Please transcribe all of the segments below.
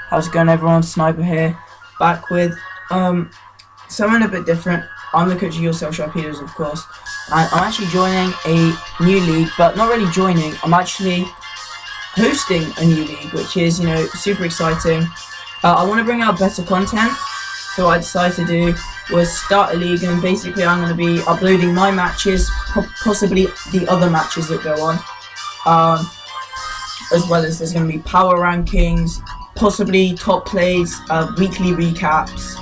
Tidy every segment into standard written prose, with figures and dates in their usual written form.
How's it going, everyone? Sniper here, back with something a bit different. I'm the coach of yourself, Sharpedos, of course, and I'm actually joining a new league, but not really joining. I'm actually hosting a new league, which is, super exciting. I want to bring out better content, so what I decided to do was start a league, and basically I'm going to be uploading my matches, possibly the other matches that go on, as well as there's going to be power rankings, possibly top plays, weekly recaps.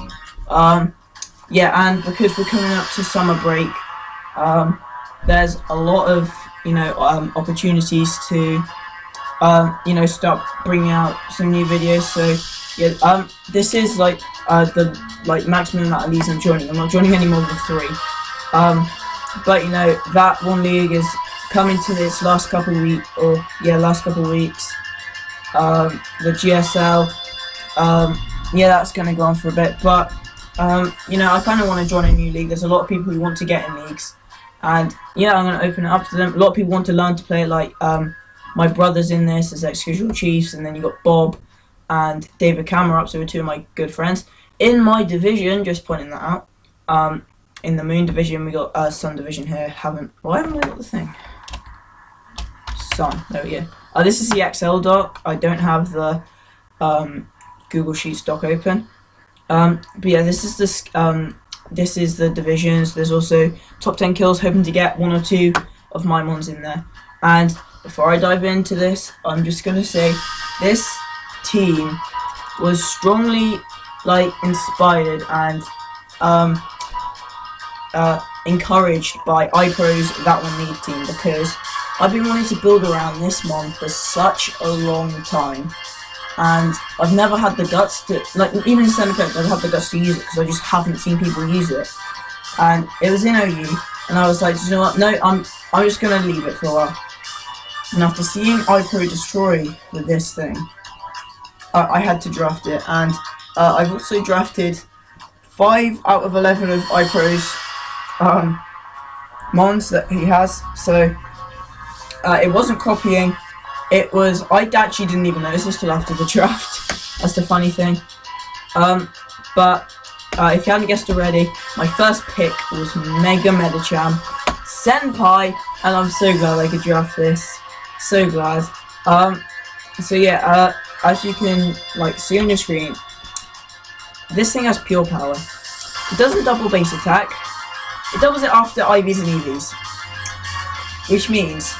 Yeah, and because we're coming up to summer break, there's a lot of opportunities to start bringing out some new videos. So yeah, this is like the maximum amount of leagues I'm joining. I'm not joining any more than 3. But that one league is coming to this last couple weeks. The GSL, yeah, that's going to go on for a bit, but I kind of want to join a new league. There's a lot of people who want to get in leagues, and yeah, I'm going to open it up to them. A lot of people want to learn to play it, like my brother's in this as ex-Casual Chiefs, and then you got Bob and David Cameron, so 2 of my good friends in my division. Just pointing that out. In the Moon division, we got Sun division here. Why haven't I got the thing? Sun. There we go. This is the Excel doc. I don't have the Google Sheets doc open. But yeah, this is the divisions. There's also top 10 kills. Hoping to get 1 or 2 of my mons in there. And before I dive into this, I'm just gonna say this team was strongly inspired and encouraged by iPro's That One League team, because I've been wanting to build around this mon for such a long time, and I've never had the guts to, even in Center I've never had the guts to use it because I just haven't seen people use it. And it was in OU, and I was like, you know what, no, I'm just gonna leave it for a while. And after seeing iPro destroy with this thing, I had to draft it, and I've also drafted 5 out of 11 of iPro's mons that he has. So it wasn't copying. It was, I actually didn't even notice this till after the draft. That's the funny thing. But if you hadn't guessed already, my first pick was Mega Medicham Senpai, and I'm so glad I could draft this. So glad. So yeah, as you can see on your screen, this thing has pure power. It doesn't double base attack. It doubles it after IVs and EVs, which means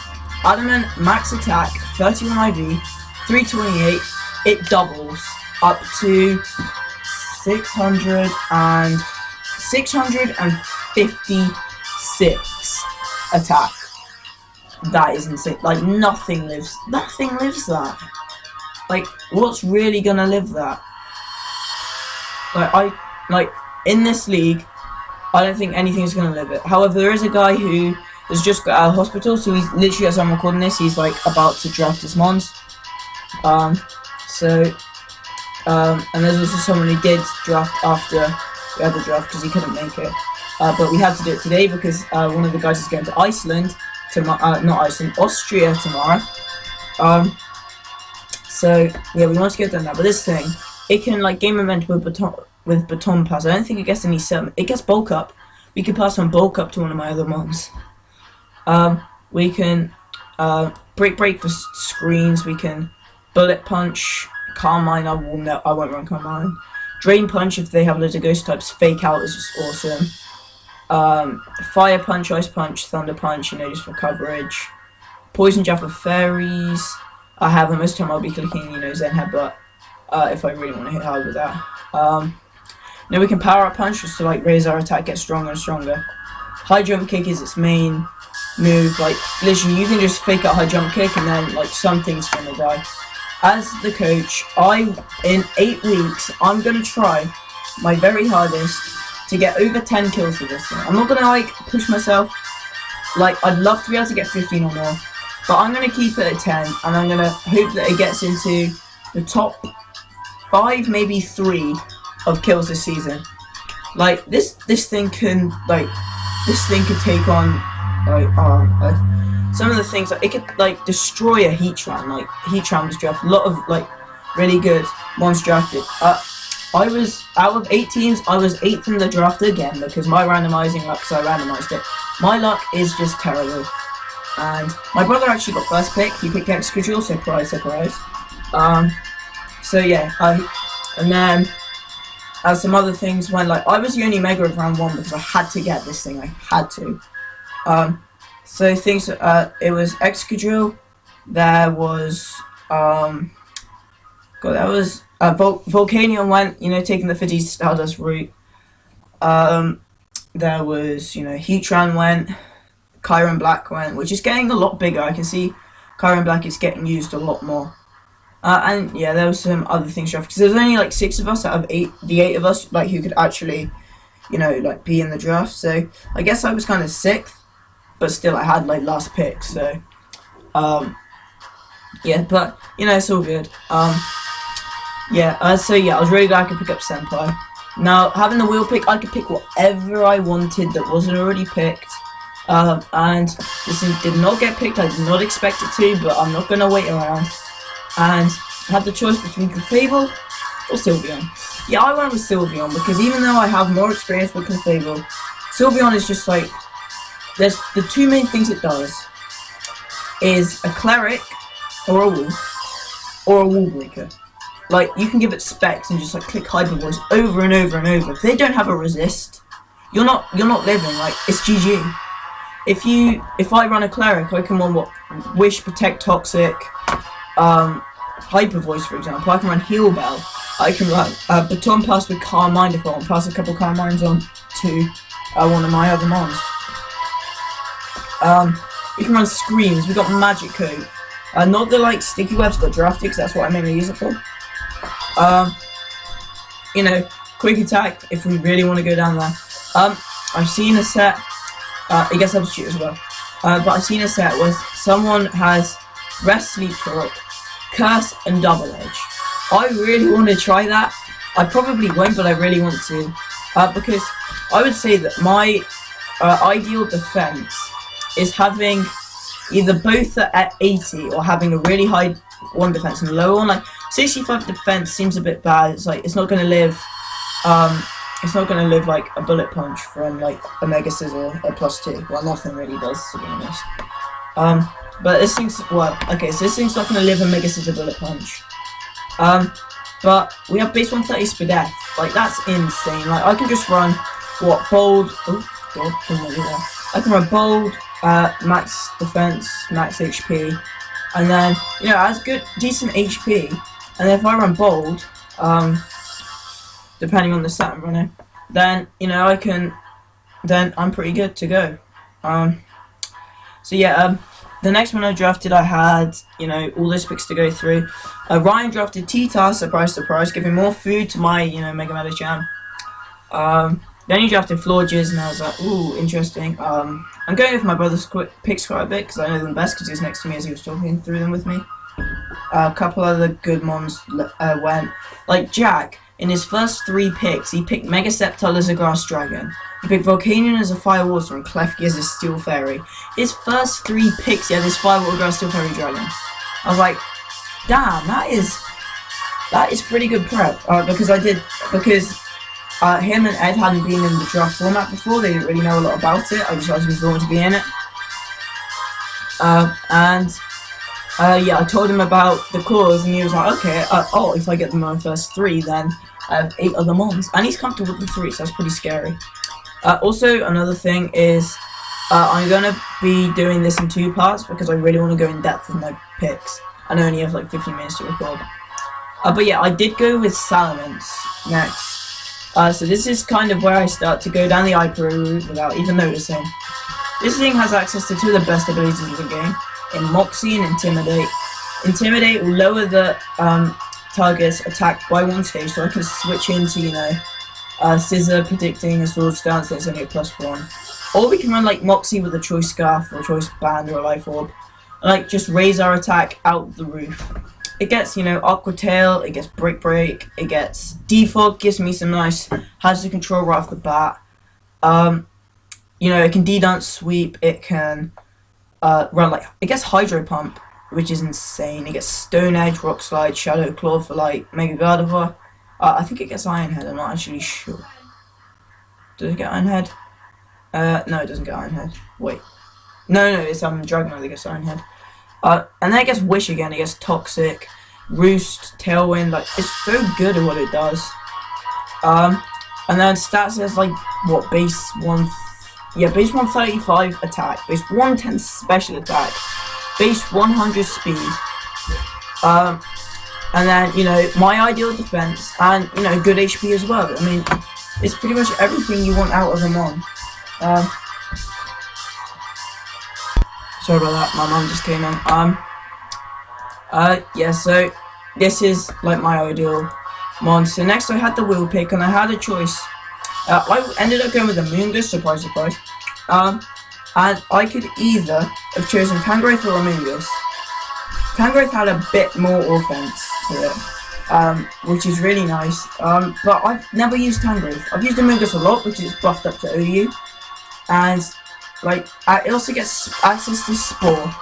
Adamant max attack 31 IV, 328. It doubles up to 656 attack. That is insane. Nothing lives that. What's really gonna live that? In this league, I don't think anything's gonna live it. However, there is a guy who has just got out of hospital, so he's literally, as I'm recording this, he's about to draft his mons. And there's also someone who did draft after we had the draft because he couldn't make it. But we had to do it today because one of the guys is going to Iceland Austria tomorrow. So yeah, we want to get done now. But this thing, it can gain momentum with baton pass. I don't think it gets any set. It gets bulk up. We can pass on bulk up to one of my other mons. We can break for screens. We can bullet punch, Carmine. I won't run Carmine. Drain punch if they have loads of ghost types. Fake out is just awesome. Fire punch, ice punch, thunder punch. Just for coverage. Poison jab for fairies. I have them. Most of the time I'll be clicking Zen headbutt if I really want to hit hard with that. We can power up punch just to raise our attack, get stronger and stronger. High jump kick is its main move. Literally, you can just fake out high jump kick and then something's gonna die. As the coach, in 8 weeks, I'm gonna try my very hardest to get over 10 kills with this thing. I'm not gonna push myself. I'd love to be able to get 15 or more, but I'm gonna keep it at 10, and I'm gonna hope that it gets into the top 5, maybe 3 of kills this season. This thing can take on some of the things. It could destroy a Heatran. Heatran was drafted. A lot of really good ones drafted. I was, out of 8 teams, I was 8th in the draft again, because my randomizing luck, because I randomized it, my luck is just terrible. And my brother actually got first pick. He picked Excadrill, surprise, surprise. So yeah, and then some other things went, like, I was the only Mega of round 1 because I had to get this thing, I had to. So things, it was Excadrill, there was, Volcanion went, you know, taking the Fiddy Stardust route. There was, you know, Heatran went, Kyron Black went, which is getting a lot bigger. I can see Kyron Black is getting used a lot more. And yeah, there was some other things drafted, because there was only like 6 of us out of 8, the 8 of us, like, who could actually, you know, like, be in the draft. So I guess I was kind of 6th, but still I had like last pick. So yeah, but you know, it's all good. So yeah, I was really glad I could pick up Senpai. Now, having the wheel pick, I could pick whatever I wanted that wasn't already picked. And this thing did not get picked. I did not expect it to, but I'm not gonna wait around. And I had the choice between Clefable or Sylveon. Yeah, I went with Sylveon because even though I have more experience with Clefable, Sylveon is just like, there's the 2 main things it does is a Cleric or a Wolf or a Wall Breaker. Like, you can give it specs and just like click Hyper Voice over and over and over. If they don't have a resist, you're not living. Like, it's GG. If I run a Cleric, I can run what Wish, Protect, Toxic, Hyper Voice, for example. I can run Heal Bell. I can run Baton Pass with Calm Mind if I want. Pass a couple Calm Minds on to one of my other mons. We can run Screams. We got Magic Coat. Not the like Sticky Webs got drafted, because that's what I mainly use it for. You know, Quick Attack if we really want to go down there. I've seen a set. It gets Substitute as well. But I've seen a set where someone has Rest, Sleep Talk, Curse, and Double Edge. I really want to try that. I probably won't, but I really want to. Because I would say that my ideal defense is having either both at 80 or having a really high 1 defense and a lower one. Like 65 defense seems a bit bad. It's like it's not going to live. It's not going to live like a Bullet Punch from like a Mega Scissor a +2. Well, nothing really does, to be honest. But this thing's, well, okay, so this thing's not going to live a Mega Scissor Bullet Punch. But we have base 130 Spadef. Like, that's insane. Like, I can just run, what, Bold, oh, God, I can run Bold, max defense, max HP, and then, you know, as good, decent HP, and then if I run Bold, depending on the set I'm running, then, you know, then I'm pretty good to go. So yeah, the next one I drafted, I had, you know, all those picks to go through. Ryan drafted Tita, surprise, surprise, giving more food to my, you know, Mega Medicham. Then he drafted Florges, and I was like, ooh, interesting. I'm going with my brother's picks quite a bit, because I know them best, because he was next to me as he was talking through them with me. A couple other good mons went. Like, Jack, in his first 3 picks, he picked Mega Sceptile as a Grass Dragon. He picked Volcanion as a Fire Water, and Klefki as a Steel Fairy. His first 3 picks, he had his Fire Water, Grass, Steel Fairy Dragon. I was like, damn, that is pretty good prep. Because him and Ed hadn't been in the draft format before. They didn't really know a lot about it. I just was going to be in it. Yeah, I told him about the cause, and he was like, okay, if I get them on first 3, then I have 8 other mons. And he's comfortable with the 3, so that's pretty scary. Also, another thing is, I'm going to be doing this in 2 parts, because I really want to go in depth with my picks. And I only have like 15 minutes to record. But yeah, I did go with Salamence next. So this is kind of where I start to go down the Hyper route without even noticing. This thing has access to 2 of the best abilities in the game, in Moxie and Intimidate. Intimidate will lower the target's attack by 1 stage, so I can switch into, you know, Scissor, predicting a Sword Stance that's only a +1. Or we can run like Moxie with a Choice Scarf or a Choice Band or a Life Orb, and like just raise our attack out the roof. It gets, you know, Aqua Tail, it gets Brick Break, it gets Defog, gives me some nice hazard control right off the bat. You know, it can D-Dance Sweep, it can run like, it gets Hydro Pump, which is insane. It gets Stone Edge, Rock Slide, Shadow Claw for like Mega Gardevoir. I think it gets Iron Head, I'm not actually sure. Does it get Iron Head? No, it doesn't get Iron Head. Wait. No, it's Dragonite that gets Iron Head. And then it gets Wish again, it gets Toxic, Roost, Tailwind, like, it's so good at what it does. And then stats is like, what, base 135 attack, base 110 special attack, base 100 speed. And then, you know, my ideal defense, and, you know, good HP as well. I mean, it's pretty much everything you want out of a Mon. Sorry about that, my mum just came in. Yeah, so this is like my ideal Mon. So next I had the wheel pick, and I had a choice. I ended up going with a Moongus, surprise, surprise. And I could either have chosen Tangrowth or a Moongus. Tangrowth had a bit more offense to it, which is really nice. But I've never used Tangrowth. I've used the Moongus a lot, which is buffed up to OU. And like, it also gets access to Spore,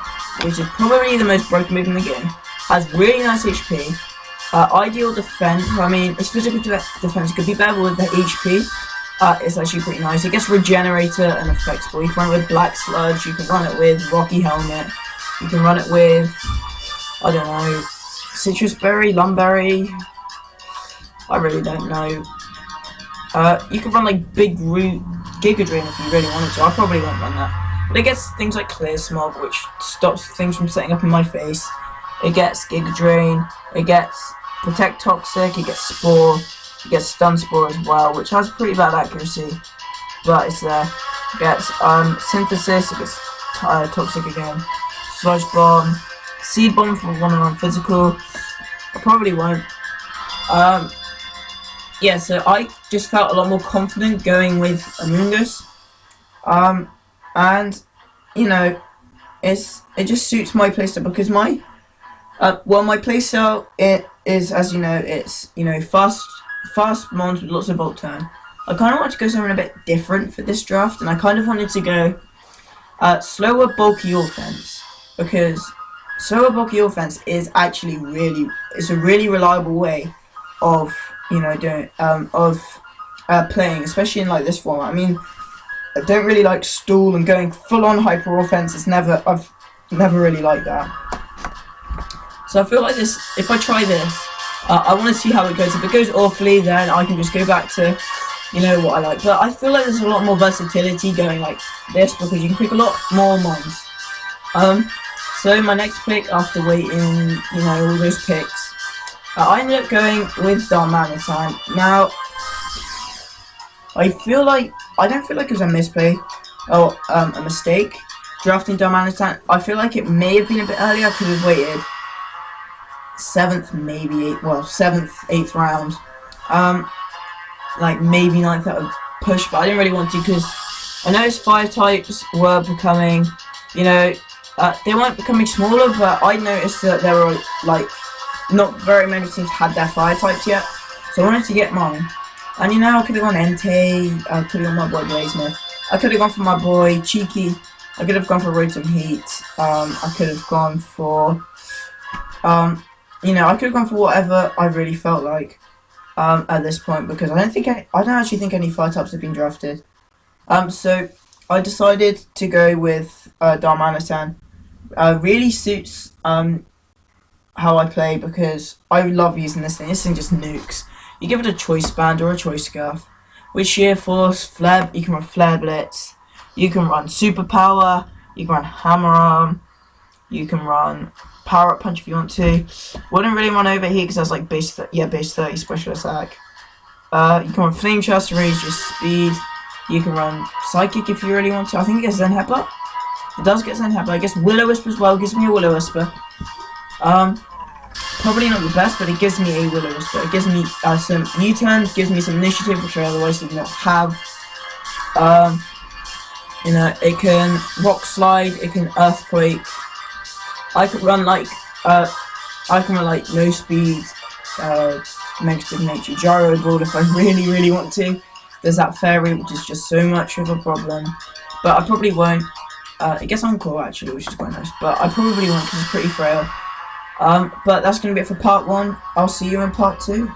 which is probably the most broken move in the game. Has really nice HP. Ideal defense. I mean, its physical defense could be better with the HP. It's actually pretty nice. It gets Regenerator and Effect Spore. You can run it with Black Sludge. You can run it with Rocky Helmet. You can run it with, I don't know, Citrus Berry, Lumberry. I really don't know. You can run like Big Root, Giga Drain if you really wanted to. I probably won't run that. But it gets things like Clear Smog, which stops things from setting up in my face. It gets Giga Drain. It gets Protect Toxic. It gets Spore. It gets Stun Spore as well, which has pretty bad accuracy, but it's there. It gets Synthesis. It gets Toxic again. Sludge Bomb. Seed Bomb for one-on-one physical. I probably won't. Yeah, so I just felt a lot more confident going with a Moongus. And you know, it just suits my playstyle because my playstyle, it is, as you know, it's, you know, fast mons with lots of Volt Turn. I kind of wanted to go something a bit different for this draft, and I kind of wanted to go slower, bulky offense, because slower, bulky offense is actually it's a really reliable way of, you know, doing playing, especially in like this format. I mean, I don't really like stall and going full on hyper offense. I've never really liked that. So I feel like this, if I try this, I want to see how it goes. If it goes awfully, then I can just go back to, you know, what I like. But I feel like there's a lot more versatility going like this, because you can pick a lot more Mons. So my next pick, after waiting, you know, all those picks, I ended up going with Darmanitan. Now, I don't feel like it was a misplay or a mistake drafting Darmanitan. I feel like it may have been a bit earlier. I could have waited 7th, maybe 7th, 8th round, like maybe 9th out of push, but I didn't really want to, because I noticed 5 types were becoming, you know, they weren't becoming smaller, but I noticed that there were like not very many teams had their fire types yet, so I wanted to get mine. And you know, I could have gone Entei, I could have gone my boy Blazemith, I could have gone for my boy Cheeky, I could have gone for Rotom Heat, I could have gone for, you know, I could have gone for whatever I really felt like at this point, because I don't actually think any fire types have been drafted. So I decided to go with Darmanitan. Really suits how I play, because I love using this thing. This thing just nukes. You give it a Choice Band or a Choice Scarf. With Sheer Force, Flare, you can run Flare Blitz. You can run Superpower. You can run Hammer Arm. You can run Power Up Punch if you want to. Wouldn't really run Overheat because that's like base 30 special attack. You can run Flame Chest to raise your speed. You can run Psychic if you really want to. I think it gets Zen Headbutt. It does get Zen Headbutt. I guess Will-O-Wisp as well gives me a Will-O-Wisper. Probably not the best, but it gives me a Will-O-Wisper. It gives me some U-turn, gives me some initiative, which I otherwise did not have. You know, it can Rock Slide, it can Earthquake. I could run like No Speed, Negative Nature, Gyro Ball if I really want to. There's that Fairy, which is just so much of a problem, but I probably won't. It gets Encore actually, which is quite nice. But I probably won't because it's pretty frail. But that's going to be it for part 1. I'll see you in part 2.